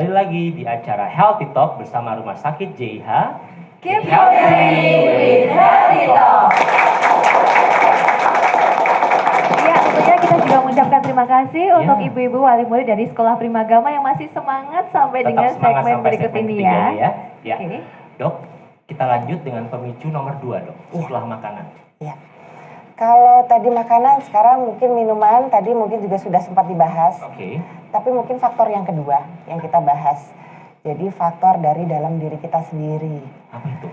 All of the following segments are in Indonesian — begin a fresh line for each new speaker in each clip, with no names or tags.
Kembali lagi di acara Healthy Talk bersama Rumah Sakit JIH.
Keep healthy with Healthy Talk. Ya, tentunya kita juga mengucapkan terima kasih untuk ibu-ibu wali murid dari Sekolah Primagama yang masih semangat sampai dengan segmen berikut ini ya.
Ya. Okay. Dok, kita lanjut dengan pemicu nomor 2 dok, setelah makanan.
Ya. Kalau tadi makanan, sekarang mungkin minuman, tadi mungkin juga sudah sempat dibahas.
Oke.
Tapi mungkin faktor yang kedua yang kita bahas. Jadi faktor dari dalam diri kita sendiri.
Apa itu?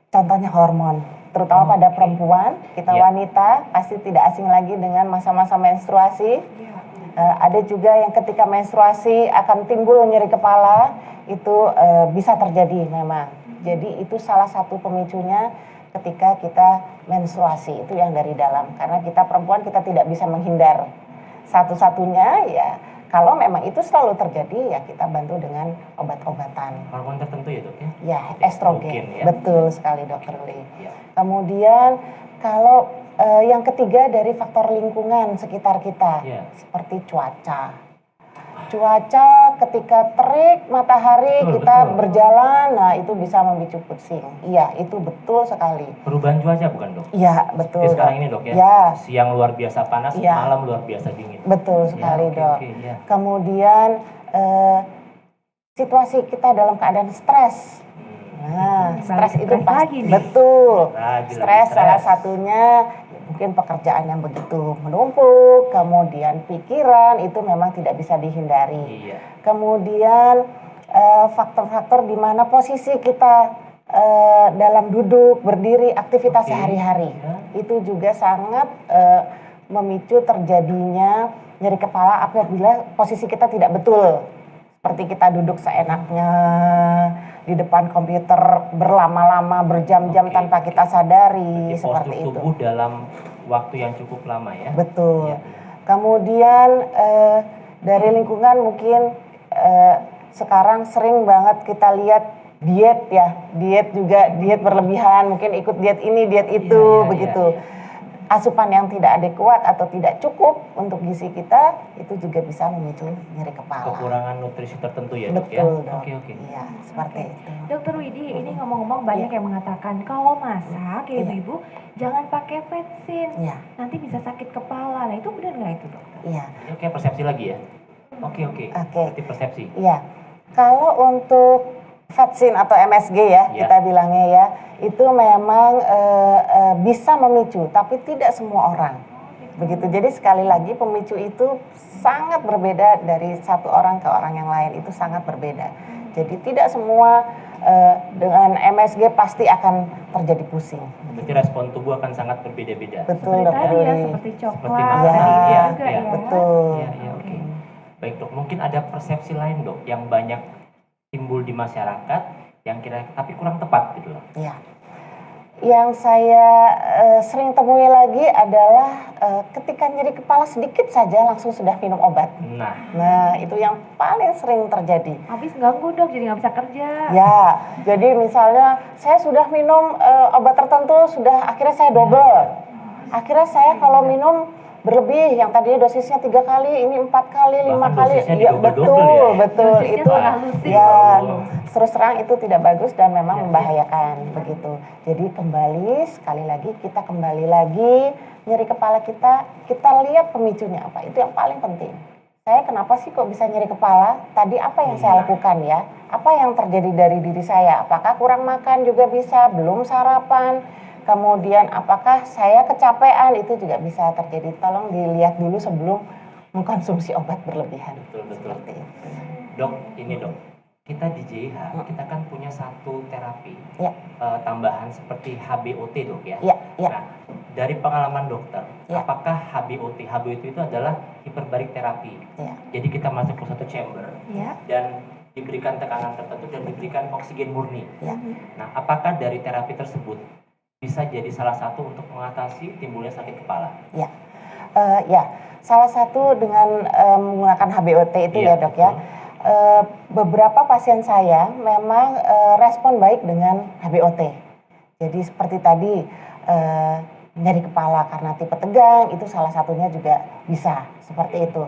Contohnya hormon, terutama pada perempuan, kita wanita pasti tidak asing lagi dengan masa-masa menstruasi. Ada juga yang ketika menstruasi akan timbul nyeri kepala, itu bisa terjadi memang. Jadi itu salah satu pemicunya ketika kita menstruasi, itu yang dari dalam. Karena kita perempuan kita tidak bisa menghindar. Satu-satunya ya kalau memang itu selalu terjadi ya kita bantu dengan obat-obatan.
Hormon tertentu ya dok ya?
Ya, estrogen.
Mungkin, ya?
Betul sekali dokter Lee.
Ya.
Kemudian kalau yang ketiga dari faktor lingkungan sekitar kita, seperti cuaca. Cuaca ketika terik matahari kita berjalan, nah itu bisa memicu pusing. Iya, itu betul sekali.
Perubahan cuaca bukan dok?
Iya, betul.
Seperti sekarang ini dok ya?
Ya.
Siang luar biasa panas, malam luar biasa dingin.
Betul sekali dok.
Ya.
Kemudian situasi kita dalam keadaan stres. Nah, stres itu pasti betul. Stres salah satunya mungkin pekerjaan yang begitu menumpuk, kemudian pikiran itu memang tidak bisa dihindari. Kemudian faktor-faktor di mana posisi kita dalam duduk, berdiri, aktivitas sehari-hari itu juga sangat memicu terjadinya nyeri kepala apabila posisi kita tidak betul. Seperti kita duduk seenaknya di depan komputer berlama-lama, berjam-jam tanpa kita sadari.
Jadi
seperti itu.
Tubuh dalam waktu yang cukup lama ya.
Betul. Kemudian dari lingkungan mungkin sekarang sering banget kita lihat diet ya. Diet juga, diet berlebihan, mungkin ikut diet ini, diet itu, begitu. Asupan yang tidak adekuat atau tidak cukup untuk gizi kita itu juga bisa memicu nyeri kepala.
Kekurangan nutrisi tertentu ya dok ya?
Betul dok.
Oke.
Iya seperti itu.
Dokter Widi, ini ngomong-ngomong banyak yang mengatakan kalau masak ya ibu jangan pakai vetsin, nanti bisa sakit kepala. Nah itu benar nggak itu dokter?
Iya.
Ini kayak persepsi lagi ya? Oke. Berarti persepsi.
Iya. Kalau untuk vetsin atau MSG ya kita bilangnya ya, itu memang bisa memicu, tapi tidak semua orang. Begitu. Jadi sekali lagi pemicu itu sangat berbeda dari satu orang ke orang yang lain, itu sangat berbeda. Jadi tidak semua dengan MSG pasti akan terjadi pusing.
Berarti respon tubuh akan sangat berbeda-beda.
Betul
dokter. Seperti coklat. Ya.
Betul.
Iya, oke. Baik dok, mungkin ada persepsi lain dok yang banyak timbul di masyarakat yang tapi kurang tepat gitu loh.
Iya. Yang saya sering temui lagi adalah ketika nyeri kepala sedikit saja langsung sudah minum obat. Nah itu yang paling sering terjadi.
Habis ganggu dok, jadi nggak bisa kerja.
Ya, jadi misalnya saya sudah minum obat tertentu, sudah akhirnya saya double. Akhirnya saya kalau minum berlebih, yang tadinya dosisnya 3 kali, ini 4 kali, 5 kali.
Ya, betul.
Itu ya terus terang itu tidak bagus dan memang membahayakan begitu. Jadi sekali lagi kita kembali lagi nyeri kepala kita lihat pemicunya apa, itu yang paling penting. Saya kenapa sih kok bisa nyeri kepala? Tadi apa yang saya lakukan ya? Apa yang terjadi dari diri saya? Apakah kurang makan juga bisa, belum sarapan? Kemudian apakah saya kecapean, itu juga bisa terjadi. Tolong dilihat dulu sebelum mengkonsumsi obat berlebihan.
Betul.
Seperti itu.
Dok, ini dok, kita di JIH, kita kan punya satu terapi tambahan seperti HBOT dok ya? Nah, dari pengalaman dokter, apakah HBOT itu adalah hiperbarik terapi? Jadi kita masuk ke satu chamber dan diberikan tekanan tertentu dan diberikan oksigen murni. Nah, apakah dari terapi tersebut bisa jadi salah satu untuk mengatasi timbulnya sakit kepala?
Salah satu dengan menggunakan HBOT itu ya dok ya. Beberapa pasien saya memang respon baik dengan HBOT. Jadi seperti tadi nyeri kepala karena tipe tegang, itu salah satunya juga bisa seperti itu.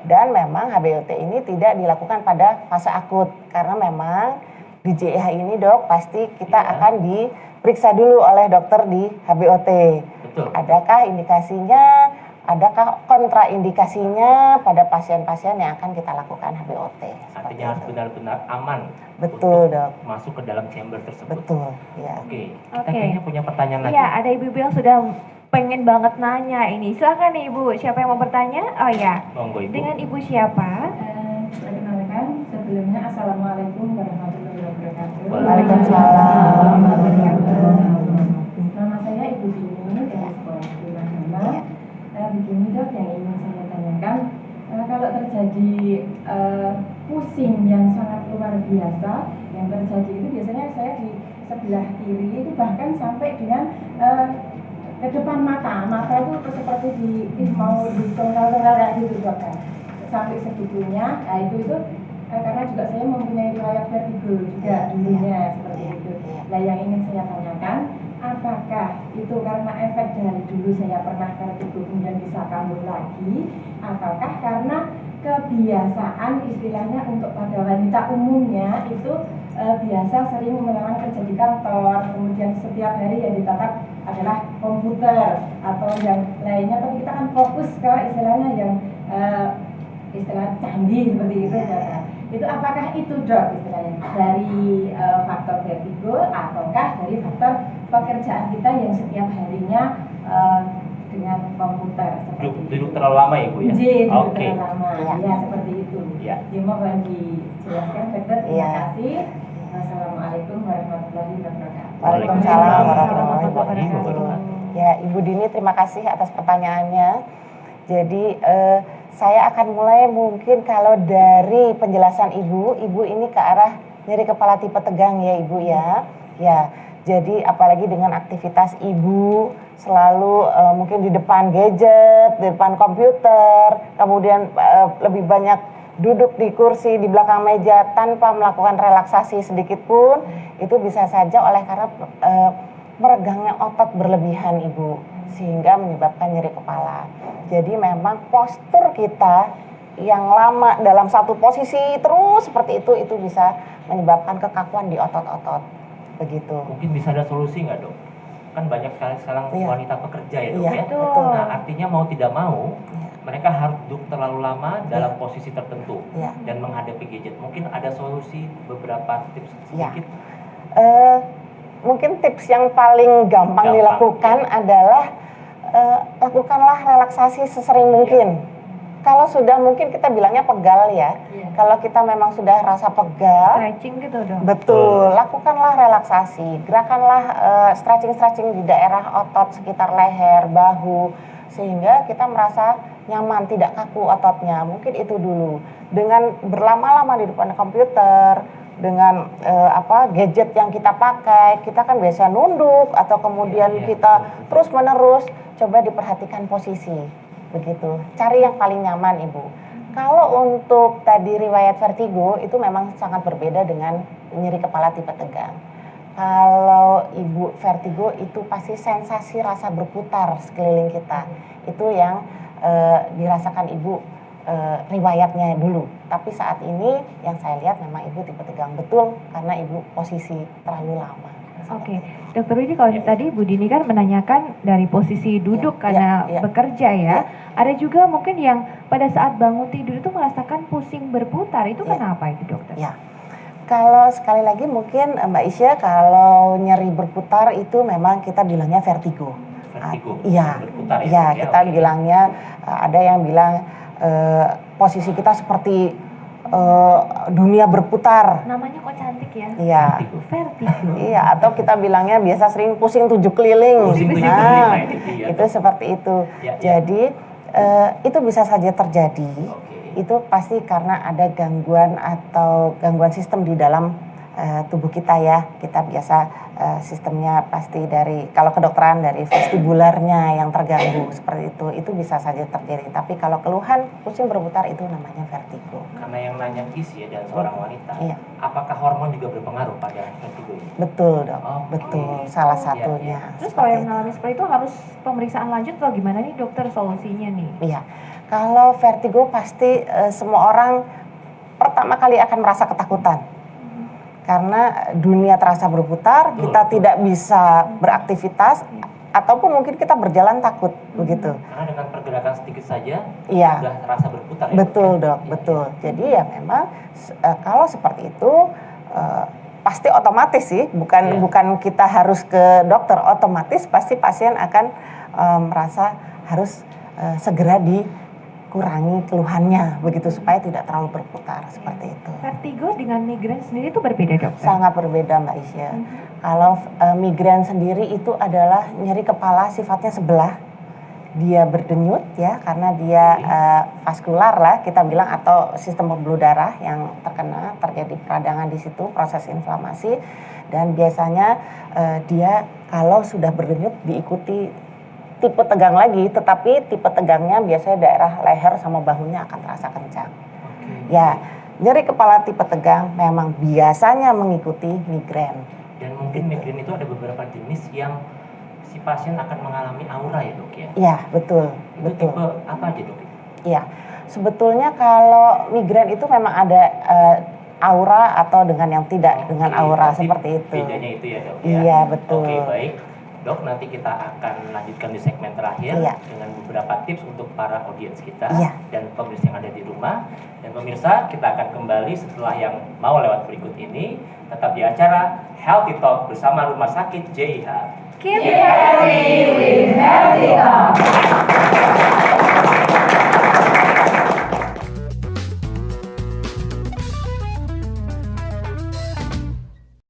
Dan memang HBOT ini tidak dilakukan pada fase akut karena memang di JIH ini dok pasti kita akan diperiksa dulu oleh dokter di HBOT.
Betul.
Adakah indikasinya, adakah kontraindikasinya pada pasien-pasien yang akan kita lakukan HBOT.
Artinya harus benar-benar aman.
Betul dok.
Masuk ke dalam chamber tersebut.
Betul. Ya.
Oke. Kita kayaknya punya pertanyaan lagi.
Iya, ada ibu-ibu yang sudah pengen banget nanya ini. Silakan nih Ibu, siapa yang mau bertanya? Oh ya.
Monggo Ibu.
Dengan Ibu siapa?
Perkenalkan, sebelumnya Assalamualaikum warahmatullahi wabarakatuh.
Waalaikumsalam.
Nama saya Ibu Dini dari Sekolah Agama. Begini dok, yang ingin saya tanyakan, kalau terjadi pusing yang sangat luar biasa, yang terjadi itu biasanya saya di sebelah kiri itu bahkan sampai dengan ke depan mata itu seperti mau ditongkal-tongkal kayak gitu dok kan. Sampai segitunya, nah itu karena juga saya mempunyai riwayat vertigo juga dulunya seperti itu. Nah yang ingin saya tanyakan, apakah itu karena efek dari dulu saya pernah vertigo kemudian bisa kambuh lagi, ataukah karena kebiasaan istilahnya untuk pada wanita umumnya itu biasa sering melakukan kerja di kantor, kemudian setiap hari yang ditatap adalah komputer atau yang lainnya, tapi kita kan fokus ke istilahnya yang istilah canggih seperti itu ya. Itu apakah itu dok istilahnya dari faktor vertigo ataukah dari faktor pekerjaan kita yang setiap harinya dengan komputer
duduk terlalu lama ya Bu ya?
Duduk terlalu lama, ya seperti itu. Ya mohon dijelaskan dokter, terima kasih. Assalamualaikum warahmatullahi wabarakatuh.
Waalaikumsalam warahmatullahi wabarakatuh. Ya Ibu Dini, terima kasih atas pertanyaannya. Jadi saya akan mulai mungkin kalau dari penjelasan Ibu ini ke arah nyeri kepala tipe tegang ya Ibu ya. Ya, jadi apalagi dengan aktivitas Ibu selalu mungkin di depan gadget, di depan komputer, kemudian lebih banyak duduk di kursi di belakang meja tanpa melakukan relaksasi sedikit pun, itu bisa saja oleh karena meregangnya otot berlebihan Ibu, sehingga menyebabkan nyeri kepala. Jadi memang postur kita yang lama dalam satu posisi terus seperti itu bisa menyebabkan kekakuan di otot-otot, begitu.
Mungkin bisa ada solusi nggak dok? Kan banyak sekali sekarang wanita pekerja ya dok ya.
Betul.
Nah artinya mau tidak mau mereka harus duduk terlalu lama dalam posisi tertentu dan menghadapi gadget. Mungkin ada solusi beberapa tips sedikit.
Mungkin tips yang paling gampang dilakukan adalah lakukanlah relaksasi sesering mungkin. Kalau sudah mungkin kita bilangnya pegal ya. Kalau kita memang sudah rasa pegal,
stretching gitu dong.
Betul, lakukanlah relaksasi. Gerakanlah stretching di daerah otot sekitar leher, bahu, sehingga kita merasa nyaman, tidak kaku ototnya. Mungkin itu dulu. Dengan berlama-lama di depan komputer, dengan gadget yang kita pakai, kita kan biasa nunduk atau kemudian kita terus-menerus. Coba diperhatikan posisi, begitu. Cari yang paling nyaman Ibu. Kalau untuk tadi riwayat vertigo itu memang sangat berbeda dengan nyeri kepala tipe tegang. Kalau Ibu vertigo itu pasti sensasi rasa berputar sekeliling kita. Itu yang dirasakan Ibu riwayatnya dulu. Tapi saat ini yang saya lihat memang Ibu tipe tegang betul karena Ibu posisi terlalu lama.
Oke, Dokter Widi, kalau tadi Bu Dini kan menanyakan dari posisi duduk karena bekerja ya. Ada juga mungkin yang pada saat bangun tidur itu merasakan pusing berputar, itu kenapa itu dokter?
Ya, kalau sekali lagi mungkin Mbak Isya, kalau nyeri berputar itu memang kita bilangnya vertigo. Iya, kita bilangnya ada yang bilang posisi kita seperti dunia berputar.
Namanya kok cantik ya?
Iya.
Vertigo.
Iya, atau kita bilangnya biasa sering pusing 7 keliling. Itu seperti itu. Jadi itu bisa saja terjadi. Itu pasti karena ada gangguan atau gangguan sistem di dalam tubuh kita ya. Kita biasa sistemnya pasti dari, kalau kedokteran dari vestibularnya yang terganggu seperti itu bisa saja terjadi. Tapi kalau keluhan pusing berputar itu namanya vertigo.
Karena yang nanya Kis ya, dan seorang wanita, apakah hormon juga berpengaruh pada vertigo ini?
Betul dok, betul, salah satunya.
Terus kalau yang mengalami seperti itu harus pemeriksaan lanjut atau gimana nih dokter solusinya nih?
Iya, kalau vertigo pasti semua orang pertama kali akan merasa ketakutan. Karena dunia terasa berputar, kita tidak bisa beraktivitas, ataupun mungkin kita berjalan takut, begitu.
Karena dengan pergerakan sedikit saja,
iya,
sudah terasa berputar.
Betul dok, betul. Jadi ya memang kalau seperti itu pasti otomatis sih, bukan kita harus ke dokter, otomatis pasti pasien akan merasa harus segera dikurangi keluhannya, begitu supaya tidak terlalu berputar seperti itu.
Vertigo dengan migrain sendiri itu berbeda dokter?
Sangat berbeda Mbak Isya. Kalau migrain sendiri itu adalah nyeri kepala sifatnya sebelah, dia berdenyut ya karena dia vaskular lah kita bilang, atau sistem pembuluh darah yang terkena, terjadi peradangan di situ, proses inflamasi, dan biasanya dia kalau sudah berdenyut diikuti tipe tegang lagi, tetapi tipe tegangnya biasanya daerah leher sama bahunya akan terasa kencang. Ya, nyeri kepala tipe tegang memang biasanya mengikuti migrain.
Dan mungkin migrain itu ada beberapa jenis yang si pasien akan mengalami aura ya dok ya?
Iya, betul.
Itu tipe apa aja dok?
Iya, sebetulnya kalau migrain itu memang ada aura atau dengan yang tidak dengan aura seperti itu.
Bedanya itu ya dok?
Iya, betul.
Oke, baik. Dok, nanti kita akan lanjutkan di segmen terakhir dengan beberapa tips untuk para audiens kita dan pemirsa yang ada di rumah. Dan pemirsa, kita akan kembali setelah yang mau lewat berikut ini, tetap di acara Healthy Talk bersama Rumah Sakit JIH.
Keep healthy with Healthy Talk.